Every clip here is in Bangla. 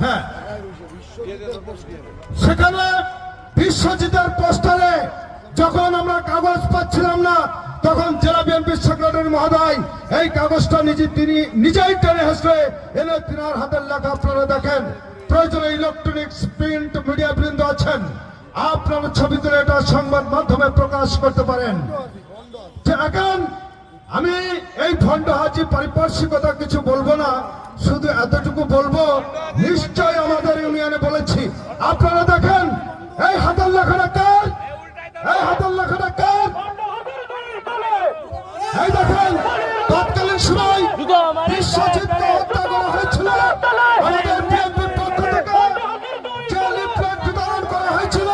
হ্যাঁ, সেখানে বিশ্বজিতের পোস্টারে যখন আমরা কাগজ পাচ্ছিলাম না, তখন জেলা বিএনপির সেক্রেটারি মহোদয় এই কাগজটা তিনি নিজেই টেনে হেসে এনে তিনার হাতের লেখা আপনারা দেখেন। প্রয়োজনে ইলেকট্রনিক্স প্রিন্ট মিডিয়া বৃন্দ আছেন, আপনারা ছবি তুলে এটা সংবাদ মাধ্যমে প্রকাশ করতে পারেন। এখন আমি এই ভণ্ড হাজি পারিপার্শ্বিকতা কিছু বলবো না, শুধু এতটুকু বলবো, নিশ্চয় আমাদের ইউনিয়নে বলেছি। আপনারা দেখেন এই হাতের লেখাটা কার, এই হাতের লেখাটা কার, এই দেখেন তৎকালীন সময় বিশ্বজিৎকে হত্যা করা হয়েছিল, আমাদের বিএনপির পক্ষ থেকে যে লিফলেট বিতরণ করা হয়েছিল,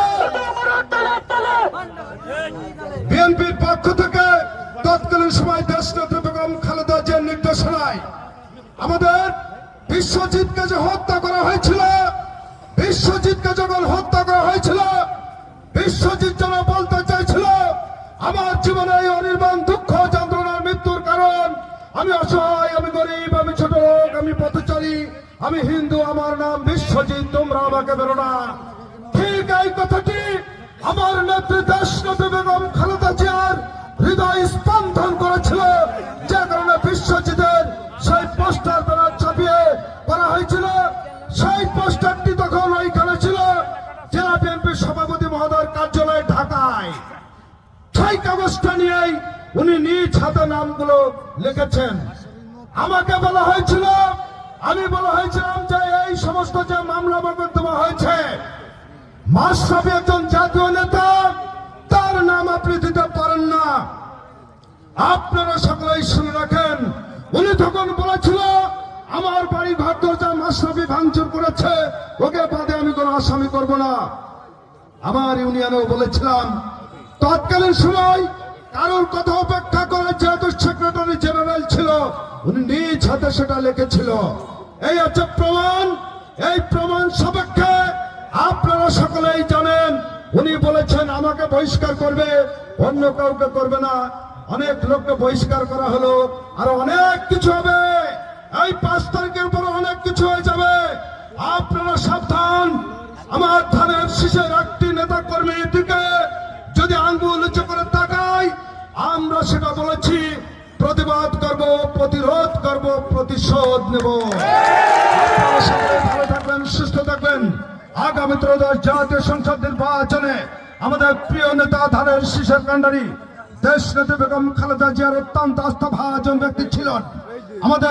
বিএনপির পক্ষ থেকে তৎকালীন সময় দেশনেত্রী বেগম খালেদা জিয়ার নির্দেশনায় আমাদের বিশ্বজিৎকে যে হত্যা করা হয়েছিল, বিশ্বজিৎকে যখন হত্যা করা হয়েছিল, বিশ্বজিৎ যেন বলতে চাইছিল আমার জীবনে এই অনির্বাণ দুঃখ যন্ত্রণার মৃত্যুর কারণ আমি অসহায়, আমি গরিব, আমি ছোট লোক, আমি পথচারী, আমি হিন্দু, আমার নাম বিশ্বজিৎ, তোমরা আমাকে বেরো না। ঠিক এই কথাটি আমার নেত্রী দেশনেত্রী বেগম খালেদা জিয়ার হৃদয় স্পন্দন করেছিল, যে কারণে বিশ্বজিতের সেই পোস্টার দ্বারা ছাপিয়ে করা হয়েছিল। সেই পোস্টারটি তখন ওইখানে ছিল জেলা বিএনপির সভাপতি মহোদয়ের কার্যালয়ে ঢাকায়। সেই কাগজটা নিয়েই উনি নিজ হাতে নামগুলো লিখেছেন। আমাকে বলা হয়েছিল, আমি বলা হয়েছিলাম যে এই সমস্ত যে মামলা মোকদ্দমা হয়েছে, মাশরাফি একজন জাতীয় নেতা, তার নাম আপনি দিতে পারেন না। আপনারা সকলেই শুনে রাখেন, উনি তখন বলেছিল আমার বাড়ি ঘর দরজা মাশরাফি ভাঙচুর করেছে, ওকে বাদে আমি কোনো আসামি করব না। আমার ইউনিয়নেও বলেছিলাম, তৎকালীন সময় কারোর কথা উপেক্ষা করে যেহেতু সেক্রেটারি জেনারেল ছিল, উনি নিজ হাতে সেটা লিখেছিল। এই হচ্ছে প্রমাণ। এই প্রমাণ সাপেক্ষে আপনারা সকলেই জানেন, উনি বলেছেন আমাকে বহিষ্কার করবে, অন্য কাউকে করবে না। অনেক লোককে বহিষ্কার করা হলো, আর অনেক কিছু হবে। এই 5 তারিখের পর অনেক কিছু হয়ে যাবে। আপনারা সাবধান। আমার ধানের শীষের একটি নেতা কর্মীর দিকে যদি আঙ্গুল উঁচু করে তাকাই, আমরা সেটা বলেছি প্রতিবাদ করব, প্রতিরোধ করব, প্রতিশোধ নেব। আপনারা সকলে ভালো থাকবেন, সুস্থ থাকবেন। আগামী ত্রয়োদশ জাতীয় সংসদ নির্বাচনে আমাদের প্রিয় নেতা ধানের শীষের কাণ্ডারি দেশনেত্রী বেগম খালেদা জিয়ার অত্যন্ত আস্থাভাজন ব্যক্তি ছিলেন। আমাদের